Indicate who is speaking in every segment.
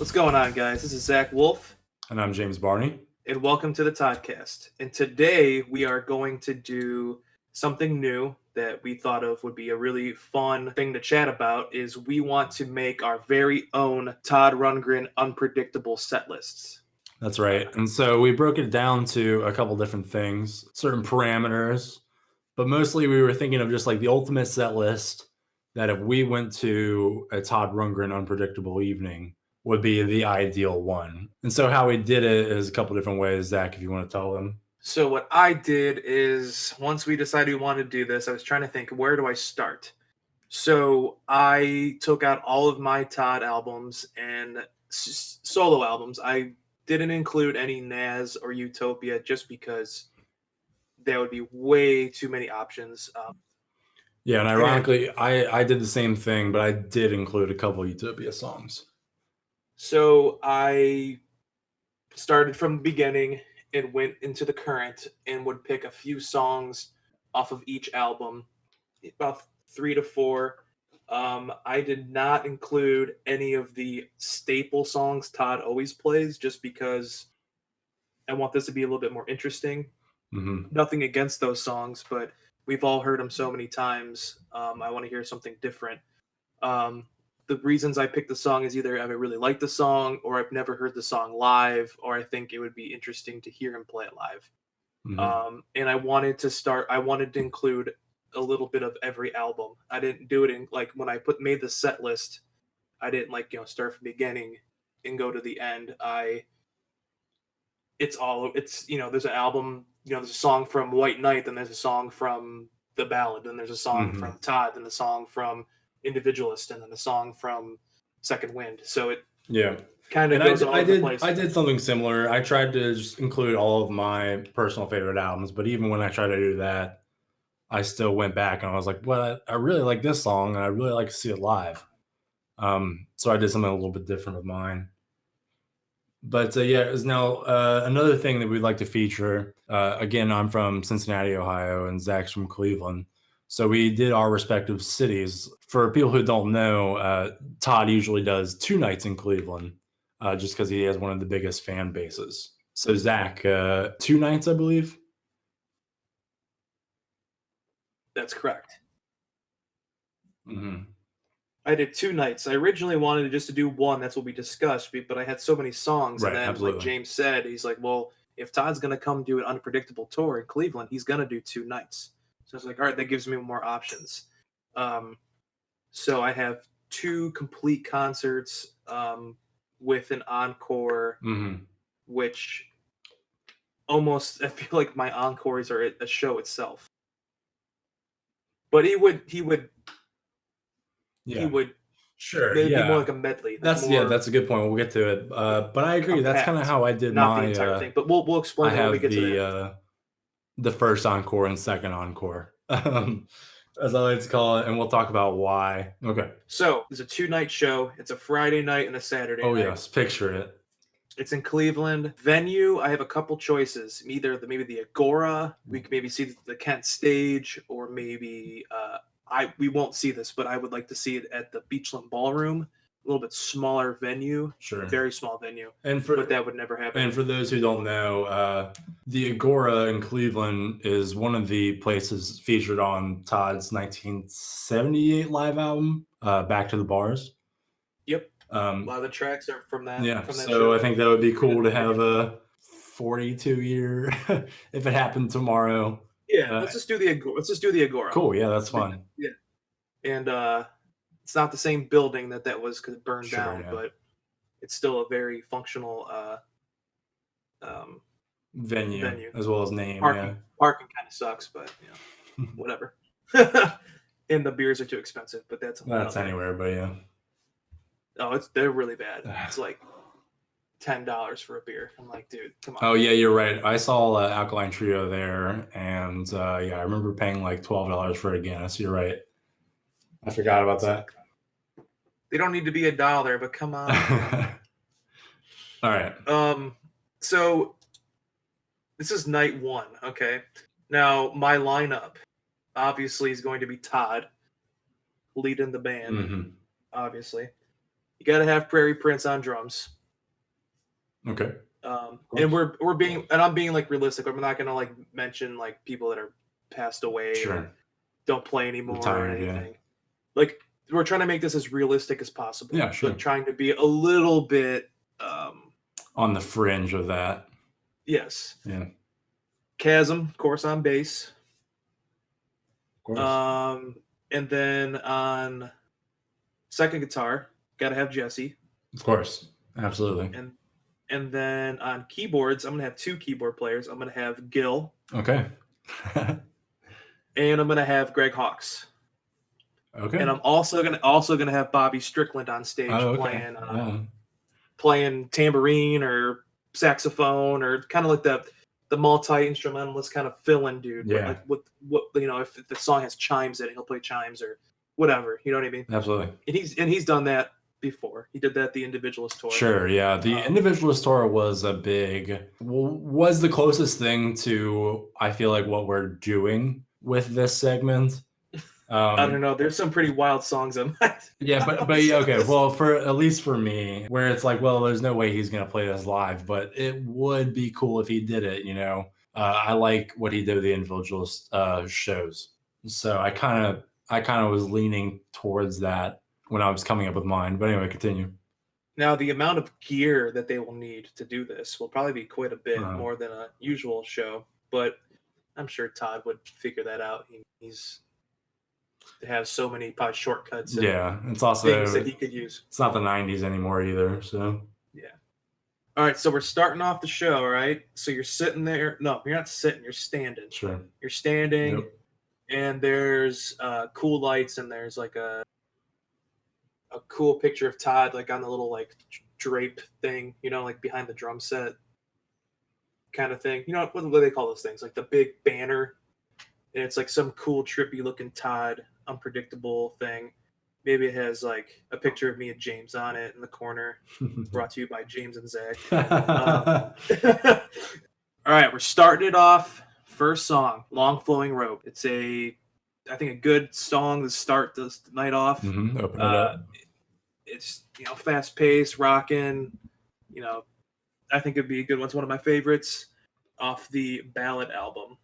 Speaker 1: What's going on, guys? This is Zach Wolf,
Speaker 2: And I'm James Barney.
Speaker 1: and welcome to the Toddcast. And today we are going to do something new that we thought of would be a really fun thing to chat about. Is we want to make our very own Todd Rundgren unpredictable set lists.
Speaker 2: That's right. And so we broke it down to a couple different things, certain parameters, but mostly we were thinking of just like the ultimate set list that if we went to a Todd Rundgren unpredictable evening would be the ideal one. And so how we did it is a couple different ways. Zach, if you want to tell them.
Speaker 1: So what I did is once we decided we wanted to do this, I was trying to think, where do I start? So I took out all of my Todd albums and solo albums. I didn't include any Nas or Utopia just because there would be way too many options.
Speaker 2: Yeah, and ironically, I did the same thing, but I did include a couple Utopia songs.
Speaker 1: So I started from the beginning and went into the current and would pick a few songs off of each album, about 3 to 4. I did not include any of the staple songs Todd always plays just because I want this to be a little bit more interesting.
Speaker 2: Mm-hmm.
Speaker 1: Nothing against those songs, but we've all heard them so many times. I want to hear something different. The reasons I picked the song is either I really like the song, or I've never heard the song live, or I think it would be interesting to hear him play it live.
Speaker 2: Mm-hmm.
Speaker 1: And I wanted to include a little bit of every album. I didn't do it in like when I made the set list. I didn't start from the beginning and go to the end. There's an album, there's a song from White Knight, then there's a song from The Ballad, then there's a song
Speaker 2: Mm-hmm.
Speaker 1: from Todd, then a song from Individualist, and then a song from Second Wind. So it kind of goes all over the place.
Speaker 2: I did something similar. I tried to just include all of my personal favorite albums, but even when I tried to do that, I still went back and I was like, well, I really like this song and I really like to see it live. So I did something a little bit different with mine. But is now another thing that we'd like to feature. Again, I'm from Cincinnati, Ohio, and Zach's from Cleveland. So we did our respective cities. For people who don't know, Todd usually does 2 nights in Cleveland just because he has one of the biggest fan bases. So Zach, 2 nights, I believe?
Speaker 1: That's correct.
Speaker 2: Mm-hmm.
Speaker 1: I did 2 nights. I originally wanted just to do one. That's what we discussed. But I had so many songs.
Speaker 2: Right,
Speaker 1: and then,
Speaker 2: absolutely.
Speaker 1: like James said, he's like, well, if Todd's going to come do an unpredictable tour in Cleveland, he's going to do 2 nights. So I was like, all right, that gives me more options. So I have 2 complete concerts with an encore,
Speaker 2: Mm-hmm.
Speaker 1: which almost, I feel like my encores are a show itself. But he would
Speaker 2: Sure.
Speaker 1: They'd be more like a medley.
Speaker 2: That's a good point. We'll get to it. But I agree. That's kind of how I did
Speaker 1: not the entire thing. But we'll explain when we get to that.
Speaker 2: The first encore and second encore, as I like to call it, and we'll talk about why. Okay.
Speaker 1: So there's a 2-night show. It's a Friday night and a Saturday night.
Speaker 2: Oh yes, picture it.
Speaker 1: It's in Cleveland. Venue, I have a couple choices. Either maybe the Agora. We could maybe see the Kent Stage, or maybe we won't see this, but I would like to see it at the Beachland Ballroom, a little bit smaller venue.
Speaker 2: Sure.
Speaker 1: Very small venue.
Speaker 2: But
Speaker 1: that would never happen.
Speaker 2: And for those who don't know, the Agora in Cleveland is one of the places featured on Todd's 1978 live album, Back to the Bars.
Speaker 1: Yep. A lot of the tracks are from that.
Speaker 2: Yeah.
Speaker 1: From that
Speaker 2: so
Speaker 1: show.
Speaker 2: I think that would be cool to have a 42-year if it happened tomorrow.
Speaker 1: Yeah, let's just do the Agora.
Speaker 2: Cool. Yeah, that's fun.
Speaker 1: Yeah, and it's not the same building that was because it burned down, but it's still a very functional
Speaker 2: venue as well as name.
Speaker 1: Parking kind of sucks, but whatever. And the beers are too expensive, but that's
Speaker 2: anywhere. But yeah.
Speaker 1: Oh, they're really bad. It's like $10 for a beer. I'm like, dude, come on.
Speaker 2: Oh yeah, you're right. I saw Alkaline Trio there, and I remember paying like $12 for a Guinness. You're right. I forgot about that.
Speaker 1: They don't need to be $1, but come on.
Speaker 2: All right.
Speaker 1: So this is night 1. Okay. Now my lineup obviously is going to be Todd leading the band.
Speaker 2: Mm-hmm.
Speaker 1: Obviously, you got to have Prairie Prince on drums.
Speaker 2: Okay.
Speaker 1: And I'm being like realistic. I'm not gonna like mention like people that are passed away or don't play anymore or anything. Like we're trying to make this as realistic as possible.
Speaker 2: Yeah, sure.
Speaker 1: But trying to be a little bit
Speaker 2: on the fringe of that.
Speaker 1: Yes.
Speaker 2: Yeah.
Speaker 1: Chasm, of course, on bass.
Speaker 2: Of course.
Speaker 1: And then on second guitar, gotta have Jesse.
Speaker 2: Of course. Absolutely.
Speaker 1: And then on keyboards, I'm gonna have 2 keyboard players. I'm gonna have Gil.
Speaker 2: Okay.
Speaker 1: And I'm gonna have Greg Hawkes.
Speaker 2: Okay.
Speaker 1: And I'm also gonna have Bobby Strickland on stage playing tambourine or saxophone or kind of like the multi-instrumentalist kind of fill-in dude.
Speaker 2: Yeah.
Speaker 1: But like what if the song has chimes in it, he'll play chimes or whatever. You know what I mean?
Speaker 2: Absolutely.
Speaker 1: And he's done that before. He did that at the Individualist tour.
Speaker 2: Sure, yeah. The Individualist tour was the closest thing to, I feel like, what we're doing with this segment.
Speaker 1: I don't know. There's some pretty wild songs on that.
Speaker 2: Yeah, but yeah, okay. Well, at least for me, where it's like, well, there's no way he's gonna play this live, but it would be cool if he did it. I like what he did with the Individualist shows, so I kind of was leaning towards that when I was coming up with mine. But anyway, continue.
Speaker 1: Now, the amount of gear that they will need to do this will probably be quite a bit more than a usual show, but I'm sure Todd would figure that out. He's to have so many probably shortcuts. And
Speaker 2: it's also
Speaker 1: things that he could use.
Speaker 2: It's not the 90s anymore either, so.
Speaker 1: Yeah. All right, so we're starting off the show, right? So you're sitting there. No, you're not sitting. You're standing.
Speaker 2: Sure.
Speaker 1: You're standing, and there's cool lights, and there's like a cool picture of Todd, like on the little like drape thing, like behind the drum set kind of thing. What do they call those things? Like the big banner, and it's like some cool, trippy looking Todd, unpredictable thing. Maybe it has like a picture of me and James on it in the corner. Brought to you by James and Zach. All right, we're starting it off. First song, Long Flowing Rope. It's I think a good song to start the night off.
Speaker 2: Open it up.
Speaker 1: It's fast paced, rocking. I think it'd be a good one. It's one of my favorites off the Ballad album,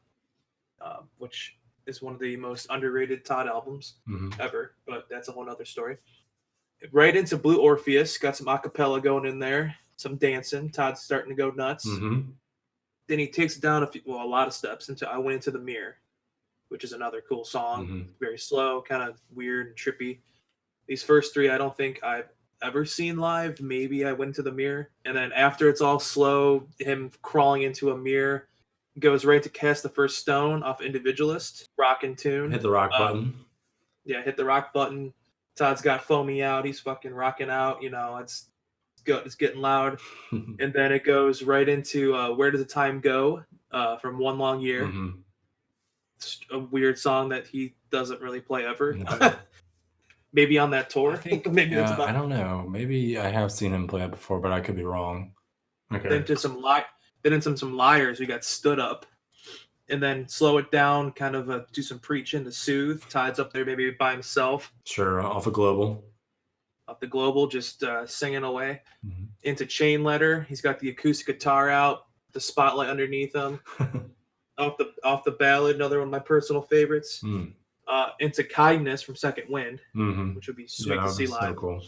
Speaker 1: which is one of the most underrated Todd albums ever, but that's a whole other story. Right into Blue Orpheus, got some acapella going in there, some dancing. Todd's starting to go nuts. Then he takes it down a lot of steps into I Went Into the Mirror, which is another cool song. Very slow, kind of weird and trippy. These first 3, I don't think I've ever seen live. Maybe I Went Into the Mirror. And then after it's all slow, him crawling into a mirror, goes right to Cast the First Stone off Individualist. Rockin' tune.
Speaker 2: Hit the rock button.
Speaker 1: Yeah, hit the rock button. Todd's got foamy out. He's fucking rocking out. It's getting loud. And then it goes right into Where Does the Time Go from One Long Year. It's a weird song that he doesn't really play ever. Maybe on that tour.
Speaker 2: I think,
Speaker 1: maybe that's about.
Speaker 2: I don't know. Maybe I have seen him play it before, but I could be wrong. Okay.
Speaker 1: Then into some Liars, we got Stood Up. And then slow it down, kind of do some preaching to soothe. Todd's up there maybe by himself.
Speaker 2: Sure, off a Global.
Speaker 1: Off the Global, just singing away. Into Chain Letter, he's got the acoustic guitar out, the spotlight underneath him. off the Ballad, another one of my personal favorites. Into Kindness from Second Wind, which would be sweet to see live.
Speaker 2: So cool.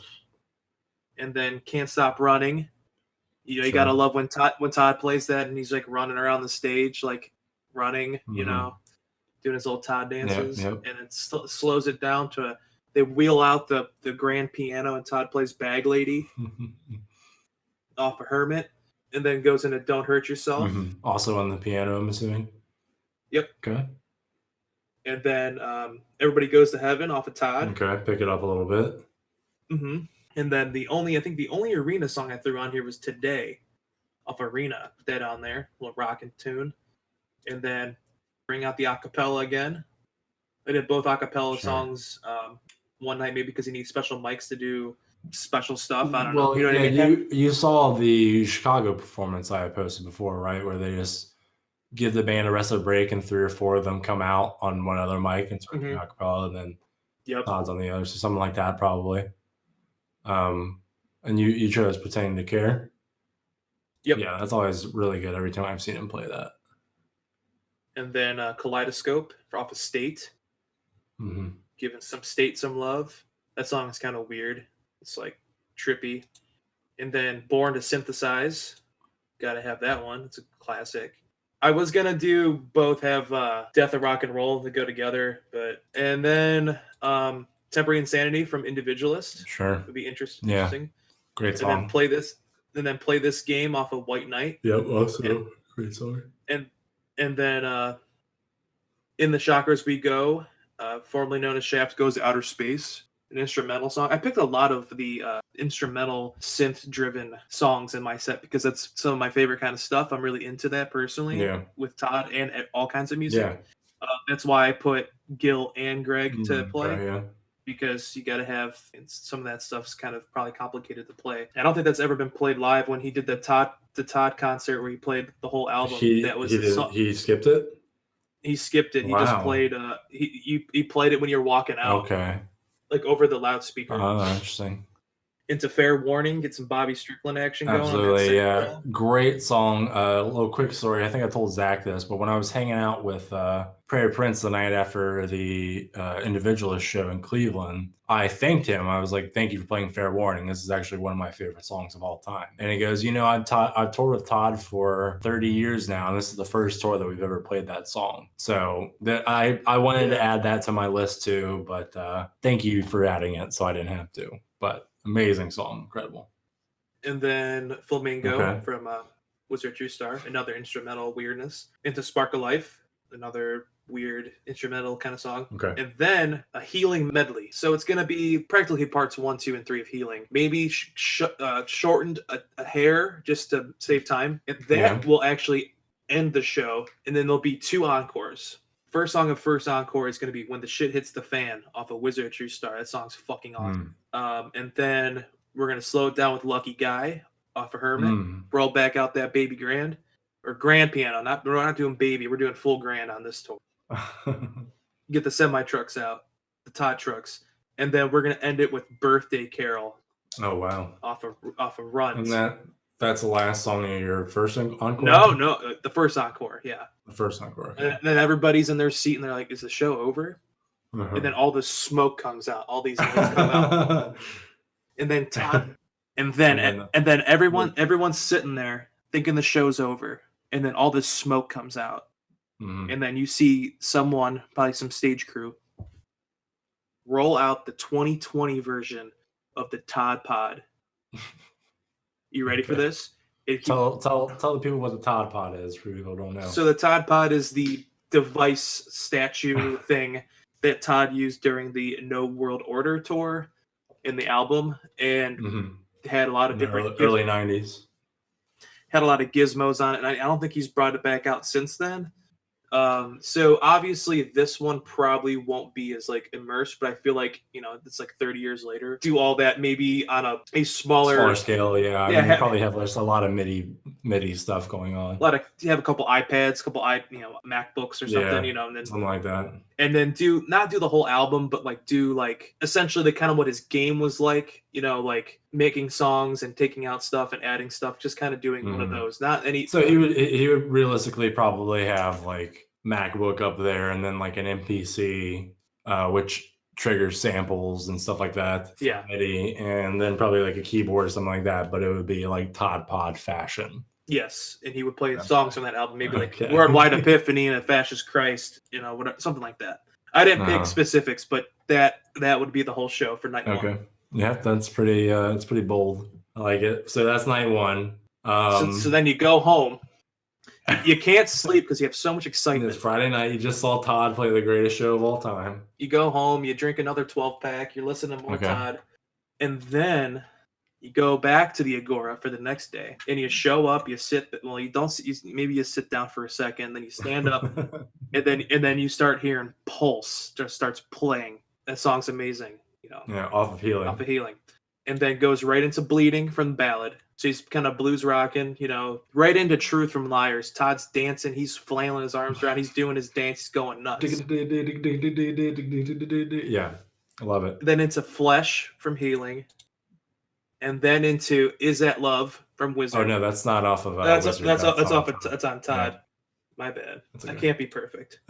Speaker 1: And then Can't Stop Running. You gotta love when Todd plays that and he's like running around the stage, like running, doing his little Todd dances. And it slows it down to they wheel out the grand piano and Todd plays Bag Lady off of Hermit, and then goes into Don't Hurt Yourself.
Speaker 2: Also on the piano, I'm assuming.
Speaker 1: Yep.
Speaker 2: Okay.
Speaker 1: And then Everybody Goes to Heaven off of Todd.
Speaker 2: Okay, pick it up a little bit.
Speaker 1: And then the only Arena song I threw on here was Today off Arena. Put that on there, a little rockin' tune. And then bring out the acapella again. I did both acapella songs one night, maybe because he needs special mics to do special stuff. I don't know. You know what I mean?
Speaker 2: You saw the Chicago performance I posted before, right? Where they just give the band a rest of a break and 3 or 4 of them come out on one other mic and start doing acapella, and then Todd's on the other, so something like that probably. And you chose Pretending to Care.
Speaker 1: Yep.
Speaker 2: Yeah, that's always really good every time I've seen him play that.
Speaker 1: And then Kaleidoscope off of State, giving some State some love. That song is kind of weird. It's like trippy. And then Born to Synthesize, gotta have that one. It's a classic. I was gonna do both have Death of Rock and Roll to go together, and then Temporary Insanity from Individualist.
Speaker 2: Sure,
Speaker 1: would be interesting.
Speaker 2: Yeah, great song.
Speaker 1: And then play this game off of White Knight.
Speaker 2: Yep, also great song.
Speaker 1: And then In the Chakras We Go, formerly known as Shaft Goes to Outer Space, an instrumental song. I picked a lot of the instrumental synth-driven songs in my set because that's some of my favorite kind of stuff. I'm really into that personally with Todd and all kinds of music.
Speaker 2: Yeah.
Speaker 1: That's why I put Gil and Greg to play.
Speaker 2: Okay,
Speaker 1: because you got to have some of that stuff's kind of probably complicated to play. I don't think that's ever been played live. When he did the Todd concert where he played the whole album,
Speaker 2: he skipped it.
Speaker 1: He skipped it.
Speaker 2: Wow.
Speaker 1: He just played. He played it when you're walking out.
Speaker 2: Okay.
Speaker 1: Like over the loudspeaker.
Speaker 2: Oh, interesting.
Speaker 1: Into Fair Warning, get some Bobby Strickland action going.
Speaker 2: Absolutely, yeah. Great song. A little quick story. I think I told Zach this, but when I was hanging out with Prairie Prince the night after the Individualist show in Cleveland, I thanked him. I was like, "Thank you for playing Fair Warning. This is actually one of my favorite songs of all time." And he goes, I've toured with Todd for 30 years now, and this is the first tour that we've ever played that song. So I wanted to add that to my list too, but thank you for adding it so I didn't have to. But amazing song, incredible.
Speaker 1: And then Flamingo from Was Your True Star, another instrumental weirdness. Into Spark of Life, another weird instrumental kind of song.
Speaker 2: Okay.
Speaker 1: And then a Healing medley. So it's going to be practically parts 1, 2, and 3 of Healing. Maybe shortened a hair just to save time. And that will actually end the show. And then there'll be 2 encores. First song of first encore is going to be When the Shit Hits the Fan off of Wizard of True Star. That song's fucking awesome. And then we're going to slow it down with Lucky Guy off of Hermit. Roll back out that baby grand. Or grand piano. We're not doing baby. We're doing full grand on this tour. Get the semi-trucks out. The Todd trucks. And then we're going to end it with Birthday Carol.
Speaker 2: Oh, wow.
Speaker 1: Off of Runs.
Speaker 2: And that's the last song of your first encore?
Speaker 1: No, the first encore, yeah.
Speaker 2: The first encore. Okay.
Speaker 1: And then everybody's in their seat and they're like, is the show over? And then all the smoke comes out. All these notes come out. And then Todd, and then everyone's sitting there thinking the show's over. And then all this smoke comes out. And then you see someone, probably some stage crew, roll out the 2020 version of the Todd Pod. You ready for this?
Speaker 2: Tell the people what the Todd Pod is for people who don't know.
Speaker 1: So the Todd Pod is the device statue thing that Todd used during the No World Order tour in the album, and had a lot of different
Speaker 2: early 90s.
Speaker 1: Had a lot of gizmos on it, and I don't think he's brought it back out since then. So obviously this one probably won't be as like immersed, but I feel like, it's like 30 years later. Do all that maybe on a smaller
Speaker 2: scale, yeah. I mean, you probably have a lot of MIDI stuff going on.
Speaker 1: You have a couple iPads, MacBooks or something, and then
Speaker 2: something like that.
Speaker 1: And then not do the whole album, but do essentially the kind of what his game was like, like making songs and taking out stuff and adding stuff, just kind of doing one of those. Not any.
Speaker 2: So he would realistically probably have MacBook up there and then an MPC, which triggers samples and stuff like that.
Speaker 1: Yeah.
Speaker 2: MIDI, and then probably a keyboard or something like that, but it would be Todd Pod fashion.
Speaker 1: Yes, and he would play songs from that album, maybe Worldwide Epiphany and A Fascist Christ, whatever, something like that. I didn't pick specifics, but that would be the whole show for night one.
Speaker 2: Okay. Yeah, that's pretty bold. I like it. So that's night one.
Speaker 1: So then you go home. You can't sleep because you have so much excitement.
Speaker 2: It's Friday night. You just saw Todd play the greatest show of all time.
Speaker 1: You go home, you drink another 12-pack, you're listening to more Todd, and then you go back to the Agora for the next day, and you show up. You sit. Well, you don't. Maybe you sit down for a second, then you stand up, and then you start hearing Pulse just starts playing. That song's amazing.
Speaker 2: Yeah, off of Healing.
Speaker 1: And then goes right into Bleeding from the ballad. So he's kind of blues rocking, right into Truth from Liars. Todd's dancing. He's flailing his arms around. He's doing his dance. He's going nuts.
Speaker 2: Yeah, I love it.
Speaker 1: Then into Flesh from Healing. And then into Is That Love from Wizard.
Speaker 2: Oh no, that's not off of
Speaker 1: that's
Speaker 2: Wizard.
Speaker 1: that's on Todd.
Speaker 2: Yeah.
Speaker 1: My bad.
Speaker 2: Okay.
Speaker 1: I can't be perfect.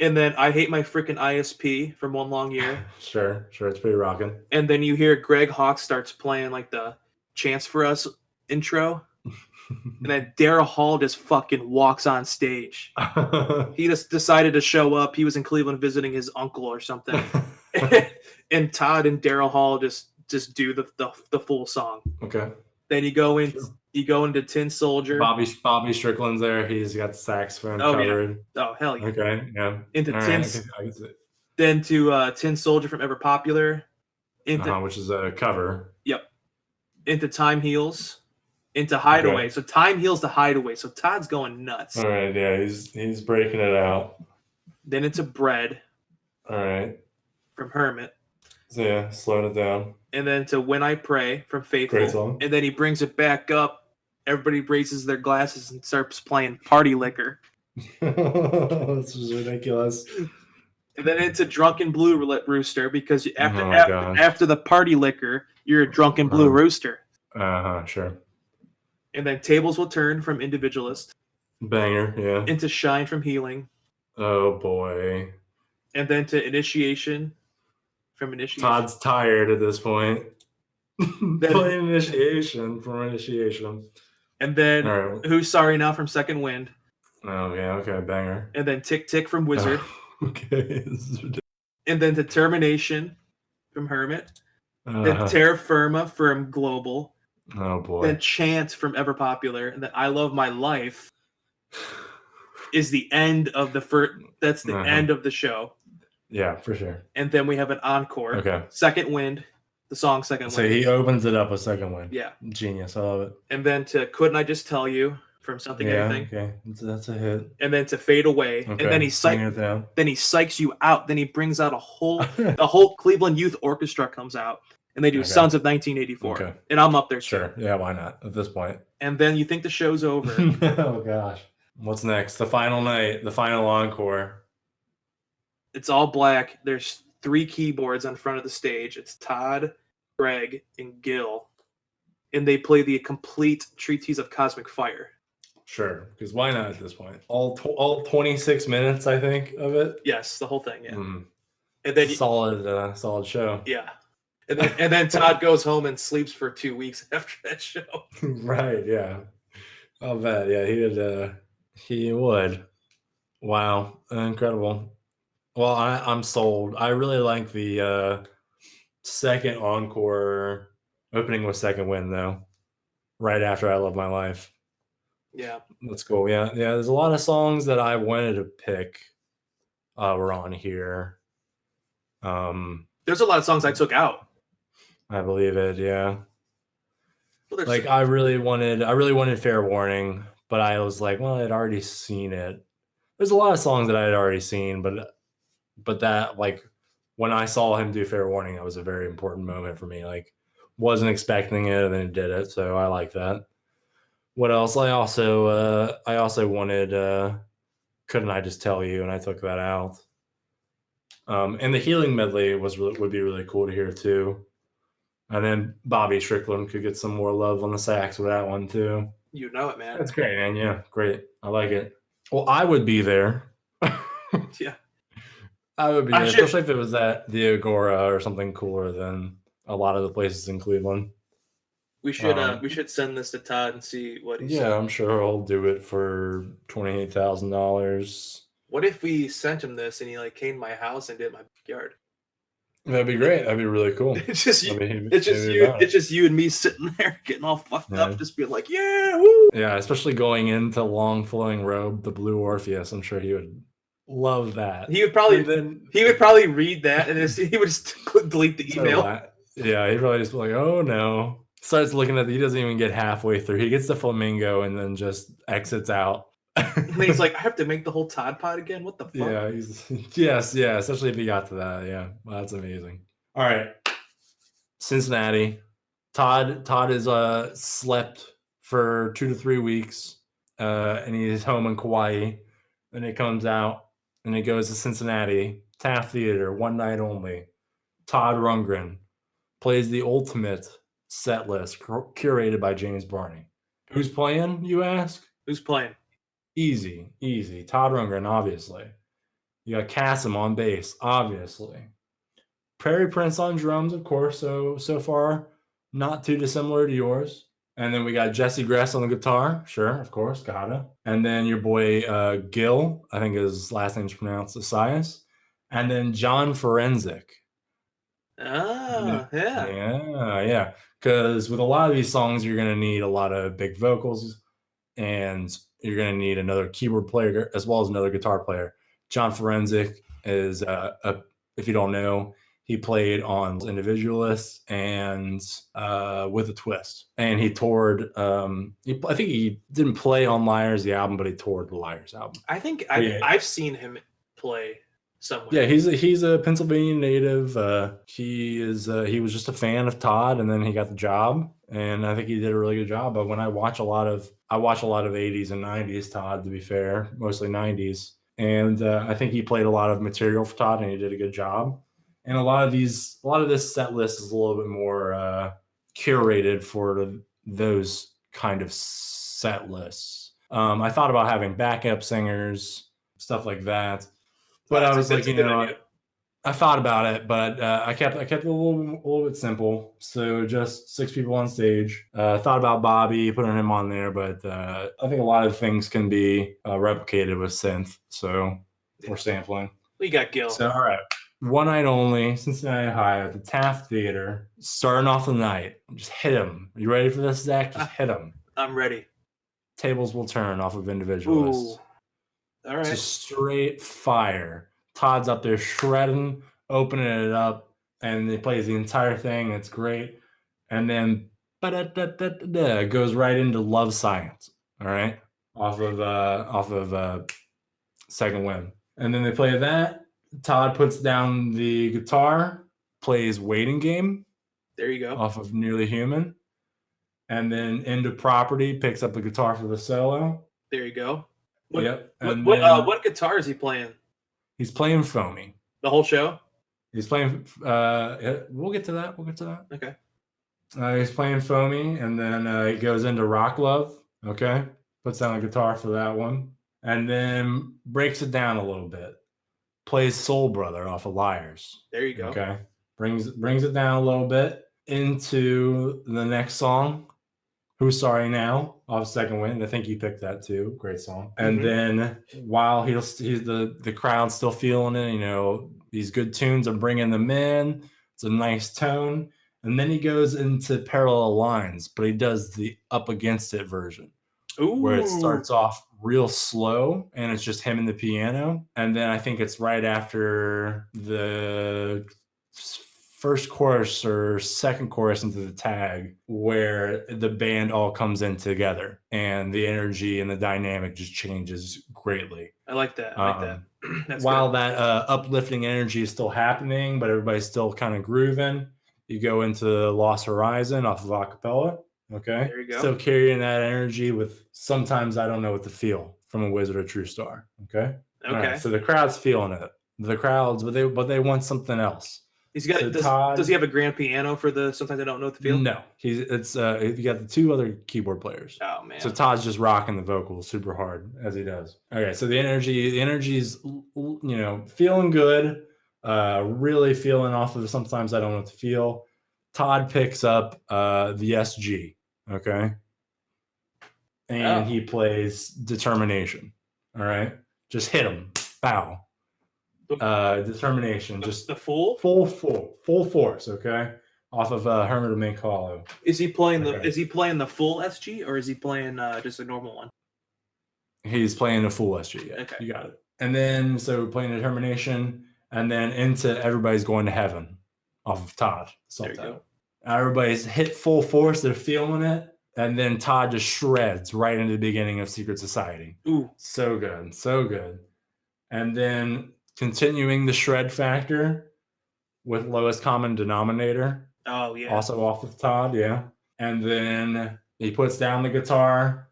Speaker 1: And then I Hate My Freaking ISP from One Long Year.
Speaker 2: Sure, it's pretty rocking.
Speaker 1: And then you hear Greg Hawk starts playing like the Chance for Us intro. And then Daryl Hall just fucking walks on stage. He just decided to show up. He was in Cleveland visiting his uncle or something. And Todd and Daryl Hall just do the full song.
Speaker 2: Okay.
Speaker 1: Then you go into Tin Soldier.
Speaker 2: Bobby Strickland's there. He's got the saxophone covered.
Speaker 1: Yeah. Oh hell yeah.
Speaker 2: Okay, yeah.
Speaker 1: Into
Speaker 2: All
Speaker 1: Tin.
Speaker 2: Right, I can see it.
Speaker 1: Then to Tin Soldier from Ever Popular.
Speaker 2: Which is a cover.
Speaker 1: Yep. Into Time Heals. Into Hideaway. Okay. So Time Heals to Hideaway. So Todd's going nuts.
Speaker 2: All right, yeah, he's breaking it out.
Speaker 1: Then into Bread.
Speaker 2: All right.
Speaker 1: From Hermit.
Speaker 2: So yeah, slowing it down.
Speaker 1: And then to When I Pray from Faithful.
Speaker 2: Great song.
Speaker 1: And then he brings it back up. Everybody raises their glasses and starts playing Party Liquor.
Speaker 2: This is ridiculous.
Speaker 1: And then into Drunken Blue Rooster because after the Party Liquor, you're a Drunken Blue Rooster.
Speaker 2: Sure.
Speaker 1: And then Tables Will Turn from Individualist.
Speaker 2: Banger, yeah.
Speaker 1: Into Shine from Healing.
Speaker 2: Oh boy.
Speaker 1: And then to Initiation from Initiation.
Speaker 2: Todd's tired at this point. Playing Initiation from Initiation.
Speaker 1: And then Who's Sorry Now from Second Wind.
Speaker 2: Oh yeah, okay, banger.
Speaker 1: And then Tick Tick from Wizard.
Speaker 2: Okay.
Speaker 1: And then Determination from Hermit. Then Terra Firma from Global.
Speaker 2: Oh boy.
Speaker 1: Then Chant from Ever Popular. And then I Love My Life is the end of the first. That's the end of the show.
Speaker 2: Yeah, for sure.
Speaker 1: And then we have an encore.
Speaker 2: Okay.
Speaker 1: Second Wind. The song Second Wind.
Speaker 2: So he opens it up with Second Wind.
Speaker 1: Yeah.
Speaker 2: Genius. I love it.
Speaker 1: And then to Couldn't I Just Tell You from Something Anything.
Speaker 2: Okay. That's a hit.
Speaker 1: And then to Fade Away.
Speaker 2: Okay.
Speaker 1: And then he psychs you out. Then he brings out the whole Cleveland Youth Orchestra comes out. And they do Sons of 1984. Okay. And I'm up there.
Speaker 2: Sure.
Speaker 1: too.
Speaker 2: Yeah, why not at this point?
Speaker 1: And then you think the show's over.
Speaker 2: Oh gosh. What's next? The final night, the final encore.
Speaker 1: It's all black. There's 3 keyboards on front of the stage. It's Todd, Greg, and Gil. And they play the complete Treatise of Cosmic Fire.
Speaker 2: Sure, because why not at this point? All 26 minutes, I think, of it.
Speaker 1: Yes, the whole thing, yeah.
Speaker 2: And then solid show.
Speaker 1: Yeah. And then Todd goes home and sleeps for 2 weeks after that show.
Speaker 2: Right, yeah. I'll bet. Yeah, he would. Wow, incredible. Well, I'm sold. I really like the second encore opening with Second Wind, though. Right after I Love My Life.
Speaker 1: Yeah.
Speaker 2: That's cool. Yeah. There's a lot of songs that I wanted to pick were on here.
Speaker 1: There's a lot of songs I took out.
Speaker 2: I believe it. Yeah.
Speaker 1: Well,
Speaker 2: like I really wanted Fair Warning, but I was like, well, I'd already seen it. There's a lot of songs that I had already seen, but that, like, when I saw him do Fair Warning, that was a very important moment for me. Like, wasn't expecting it, and then he did it, so I like that. What else? I also wanted Couldn't I Just Tell You, and I took that out. And the Healing medley would be really cool to hear too. And then Bobby Strickland could get some more love on the sax with that one too.
Speaker 1: You know it, man.
Speaker 2: That's great, man. Yeah, great. I like it. Well, I would be there.
Speaker 1: Yeah.
Speaker 2: I would be there, especially if it was at the Agora or something cooler than a lot of the places in Cleveland.
Speaker 1: We should send this to Todd and see what he says.
Speaker 2: Yeah, I'm sure he'll do it for $28,000.
Speaker 1: What if we sent him this and he came to my house and did my backyard?
Speaker 2: That'd be great. That'd be really cool.
Speaker 1: It's just you and me sitting there getting all fucked up, just being like, yeah, woo.
Speaker 2: Yeah, especially going into Long Flowing Robe, the Blue Orpheus. I'm sure he would love that.
Speaker 1: He would probably read that and he would just delete the email.
Speaker 2: Yeah, he'd probably just be like, oh no. Starts looking at he doesn't even get halfway through. He gets the flamingo and then just exits out.
Speaker 1: And he's like, I have to make the whole Todd pod again? What the fuck?
Speaker 2: Yeah, yeah, especially if he got to that. Yeah, well, that's amazing. All right. Cincinnati. Todd is slept for 2 to 3 weeks. And he's home in Kauai. And it comes out and it goes to Cincinnati. Taft Theater, one night only. Todd Rundgren plays the ultimate set list curated by James Barney. Who's playing, you ask?
Speaker 1: Who's playing?
Speaker 2: Easy. Todd Rundgren, obviously. You got Cassim on bass, obviously. Prairie Prince on drums, of course. So far, not too dissimilar to yours. And then we got Jesse Gress on the guitar. Sure, of course, gotta. And then your boy Gil, I think his last name's pronounced Asias. And then John Forensic.
Speaker 1: Ah, yeah.
Speaker 2: Yeah. Because with a lot of these songs, you're going to need a lot of big vocals, and you're going to need another keyboard player as well as another guitar player. John Forensic is, if you don't know, he played on Individualists and With a Twist. And he toured, I think he didn't play on Liars, the album, but he toured the Liars album.
Speaker 1: I think I've seen him play somewhere.
Speaker 2: Yeah, he's a Pennsylvania native. He was just a fan of Todd, and then he got the job, and I think he did a really good job. But when I watch a lot of 80s and 90s Todd, to be fair, mostly 90s, and I think he played a lot of material for Todd, and he did a good job. And a lot of this set list is a little bit more curated for those kind of set lists. I thought about having backup singers, stuff like that. But I was like, I thought about it, but I kept it a little bit simple. So just 6 people on stage. Thought about Bobby, putting him on there, but I think a lot of things can be replicated with synth. So we're sampling.
Speaker 1: We got Gil.
Speaker 2: So all right, one night only, Cincinnati, Ohio, at the Taft Theater. Starting off the night, just hit him. You ready for this, Zach? Just hit him.
Speaker 1: I'm ready.
Speaker 2: Tables will turn off of Individualists.
Speaker 1: Ooh. All right.
Speaker 2: Just straight fire. Todd's up there shredding, opening it up, and he plays the entire thing. It's great. And then goes right into Love Science. All right, off of Second Wind. And then they play that. Todd puts down the guitar, plays Waiting Game.
Speaker 1: There you go.
Speaker 2: Off of Nearly Human. And then into Property, picks up the guitar for the solo.
Speaker 1: There you go.
Speaker 2: What
Speaker 1: guitar is he playing?
Speaker 2: He's playing Foamy.
Speaker 1: The whole show?
Speaker 2: He's playing. We'll get to that.
Speaker 1: Okay.
Speaker 2: He's playing Foamy, and then he goes into Rock Love. Okay, puts down the guitar for that one, and then breaks it down a little bit. Plays Soul Brother off of Liars.
Speaker 1: There you go.
Speaker 2: Okay, brings it down a little bit into the next song. Who's Sorry Now off Second Wind. I think you picked that too. Great song. And then while he's the crowd's still feeling it, these good tunes are bringing them in. It's a nice tone. And then he goes into Parallel Lines, but he does the Up Against It version.
Speaker 1: Ooh.
Speaker 2: Where it starts off real slow and it's just him and the piano. And then I think it's right after the first chorus or second chorus into the tag where the band all comes in together and the energy and the dynamic just changes greatly.
Speaker 1: I like that. That's
Speaker 2: while
Speaker 1: good.
Speaker 2: That uplifting energy is still happening, but everybody's still kind of grooving, you go into Lost Horizon off of Acapella. Okay.
Speaker 1: There you go.
Speaker 2: Still carrying that energy with Sometimes I Don't Know What to Feel from A Wizard of True Star. Okay.
Speaker 1: Okay.
Speaker 2: So the crowd's feeling it. But they want something else.
Speaker 1: Does he have a grand piano for the Sometimes I Don't Know What to Feel?
Speaker 2: No, you got the 2 other keyboard players.
Speaker 1: Oh man!
Speaker 2: So Todd's just rocking the vocals super hard as he does. Okay, so the energy's feeling good, really feeling off of Sometimes I Don't Know What to Feel. Todd picks up the SG, okay, and he plays Determination. All right, just hit him, bow. Determination, just
Speaker 1: the full
Speaker 2: force, okay, off of Hermit of Mink Hollow.
Speaker 1: Is he playing the full SG or is he playing just a normal one?
Speaker 2: He's playing a full SG. Yeah,
Speaker 1: okay.
Speaker 2: You got it. And then so playing Determination, and then into Everybody's Going to Heaven off of Todd.
Speaker 1: There you go.
Speaker 2: Everybody's hit full force, they're feeling it, and then Todd just shreds right into the beginning of Secret Society.
Speaker 1: Ooh,
Speaker 2: so good. And then continuing the shred factor with Lowest Common Denominator.
Speaker 1: Oh, yeah.
Speaker 2: Also off of Todd, yeah. And then he puts down the guitar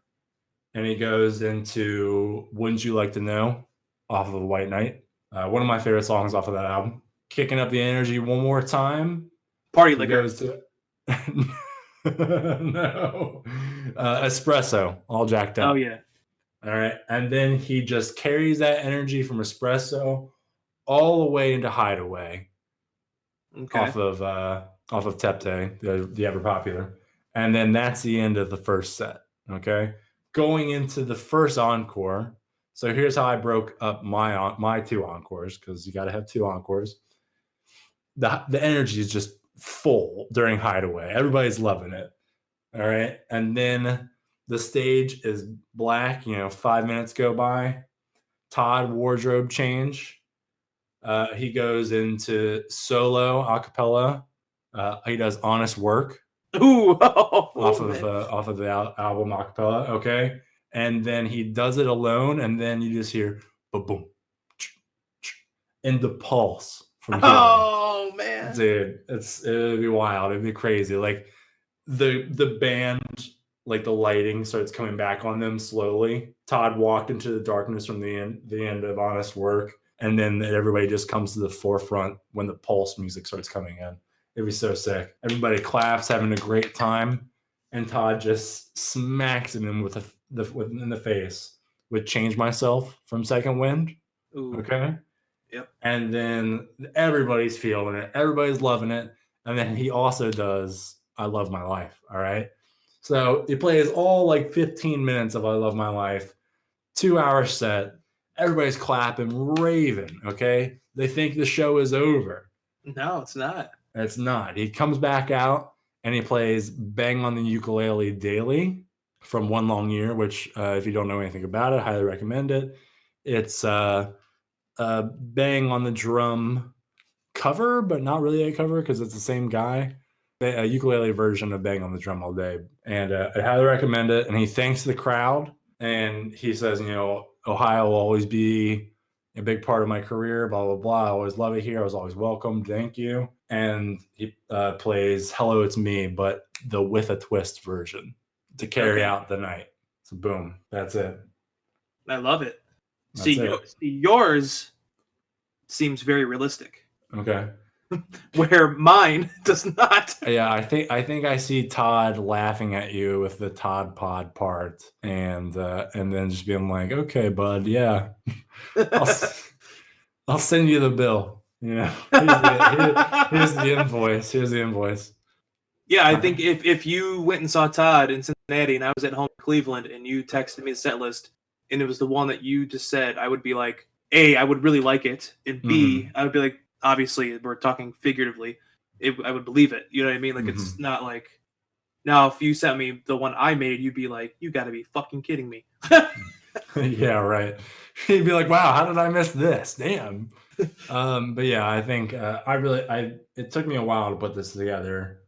Speaker 2: and he goes into Wouldn't You Like to Know off of White Knight. One of my favorite songs off of that album. Kicking up the energy one more time.
Speaker 1: Party Liquor.
Speaker 2: No. Espresso, all jacked up.
Speaker 1: Oh yeah.
Speaker 2: All right. And then he just carries that energy from Espresso all the way into Hideaway
Speaker 1: Okay.
Speaker 2: off of Tepte, the ever popular. And then that's the end of the first set. Okay. Going into the first encore. So here's how I broke up my two encores, because you got to have two encores. The energy is just full during Hideaway. Everybody's loving it. All right. And then the stage is black. 5 minutes go by. Todd wardrobe change. He goes into solo acapella. He does Honest Work.
Speaker 1: Ooh,
Speaker 2: off of the album acapella. Okay. And then he does it alone. And then you just hear boom, in the pulse from here.
Speaker 1: Oh man,
Speaker 2: dude, it'd be wild. It'd be crazy. Like the band, like the lighting starts coming back on them slowly. Todd walked into the darkness from the end of Honest Work, and then everybody just comes to the forefront when the pulse music starts coming in. It'd be so sick. Everybody claps, having a great time, and Todd just smacks him in in the face with "Change Myself" from Second Wind.
Speaker 1: Ooh.
Speaker 2: Okay.
Speaker 1: Yep.
Speaker 2: And then everybody's feeling it. Everybody's loving it. And then he also does I Love My Life. All right. So he plays all like 15 minutes of I Love My Life, 2-hour set. Everybody's clapping, raving. Okay. They think the show is over.
Speaker 1: No, it's not.
Speaker 2: It's not. He comes back out and he plays Bang on the Ukulele Daily from One Long Year, which, if you don't know anything about it, I highly recommend it. It's Bang on the Drum cover, but not really a cover because it's the same guy. A ukulele version of Bang on the Drum All Day. And I highly recommend it. And he thanks the crowd. And he says, Ohio will always be a big part of my career, blah, blah, blah. I always love it here. I was always welcome. Thank you. And he plays Hello, It's Me, but the With a Twist version to carry out the night. So boom, that's it.
Speaker 1: I love it. See, yours seems very realistic.
Speaker 2: Okay.
Speaker 1: Where mine does not.
Speaker 2: Yeah, I think I see Todd laughing at you with the Todd Pod part, and then just being like, "Okay, bud, yeah, I'll send you the bill. Here's the invoice. Here's the invoice."
Speaker 1: Yeah, I think if you went and saw Todd in Cincinnati and I was at home in Cleveland and you texted me the set list and it was the one that you just said, I would be like, A, I would really like it, and B, I would be like, obviously, we're talking figuratively, I would believe it. You know what I mean? Like, it's not like, now if you sent me the one I made, you'd be like, you gotta be fucking kidding me.
Speaker 2: Yeah, right. You'd be like, wow, how did I miss this? Damn. But yeah, I think it took me a while to put this together.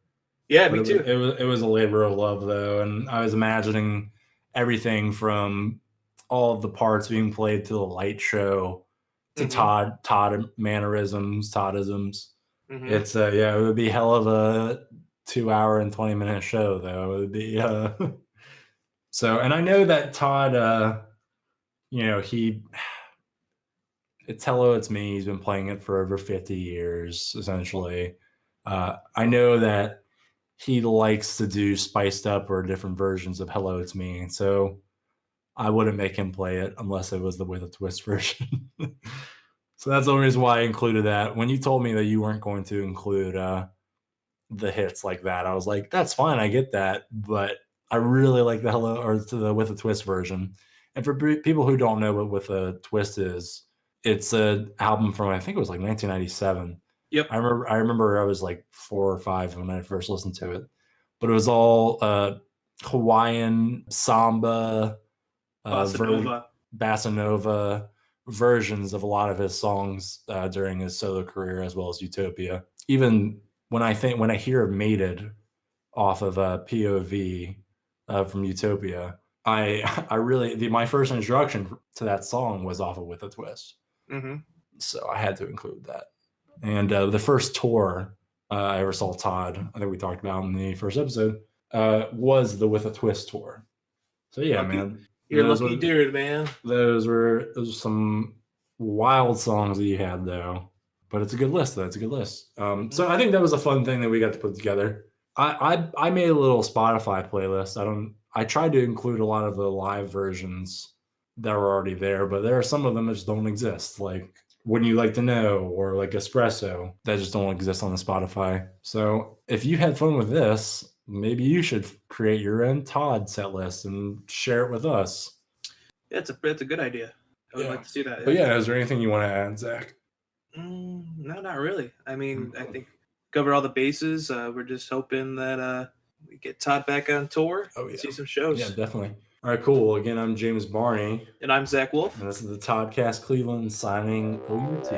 Speaker 1: Yeah, me too.
Speaker 2: It was a labor of love, though, and I was imagining everything from all of the parts being played to the light show to Todd mannerisms, Toddisms. It's it would be hell of a 2-hour and 20-minute show, though. It would be so, and I know that Todd, it's Hello, It's Me. He's been playing it for over 50 years, essentially. I know that he likes to do spiced up or different versions of Hello, It's Me. So I wouldn't make him play it unless it was the With a Twist version. So that's the only reason why I included that. When you told me that you weren't going to include the hits like that, I was like, that's fine. I get that. But I really like the With a Twist version. And for people who don't know what With a Twist is, it's an album from, I think it was like 1997.
Speaker 1: Yep.
Speaker 2: I remember I was like 4 or 5 when I first listened to it, but it was all Hawaiian samba, bossa nova versions of a lot of his songs during his solo career, as well as Utopia. Even when I hear Mated off of POV from Utopia, I really my first introduction to that song was off of With a Twist. So I had to include that. And the first tour I ever saw Todd, I think we talked about in the first episode, was the With a Twist tour. So yeah, man.
Speaker 1: You're a lucky dude, man.
Speaker 2: Those were some wild songs that you had, though. But it's a good list, though. It's a good list. So I think that was a fun thing that we got to put together. I made a little Spotify playlist. I tried to include a lot of the live versions that were already there, but there are some of them that just don't exist, like Wouldn't You Like to Know or like Espresso, that just don't exist on the Spotify. So if you had fun with this, maybe you should create your own Todd set list and share it with us.
Speaker 1: Yeah, it's a good idea. I would like to see that.
Speaker 2: But yeah, is there anything you want to add, Zach?
Speaker 1: No, not really. I mean, I think cover all the bases. We're just hoping that we get Todd back on tour.
Speaker 2: Oh, yeah.
Speaker 1: See some shows.
Speaker 2: Yeah, definitely. All right, cool. Well, again, I'm James Barney.
Speaker 1: And I'm Zach Wolf.
Speaker 2: And this is the Toddcast Cleveland signing OUT.